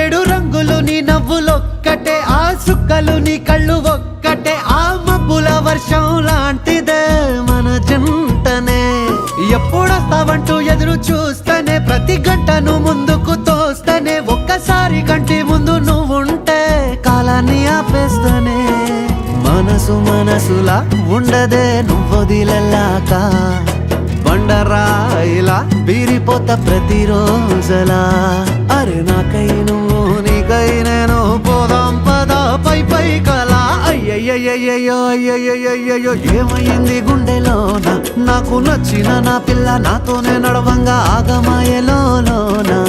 ఏడు రంగులు నీ నవ్వులొక్కటే, ఆ సుక్కలు నీ కళ్ళు ఒక్కటే, ఆ మబ్బుల వర్షం లాంటిదే మన జంటనే. ఎప్పుడొస్తావంటూ ఎదురు చూస్తేనే, ప్రతి గంటను ముందుకు తోస్తేనే, ఒక్కసారి కంటి ముందు నువ్వుంటే కాలాన్ని ఆపేస్తేనే. మనసులా ఉండదే నువ్వొదిలెళ్ళాక, బండరాయిలా బీరిపోత ప్రతిరోజలా. అరే నాకై నువ్వు నీకై నేను, పోదాం పద పై పై కలా. అయ్యయ్యయ్యో అయ్యయ్యయ్యో ఏమైంది గుండెలోన, నాకు నచ్చిన నా పిల్ల నాతోనే నడవంగా ఆగమాయలోనా.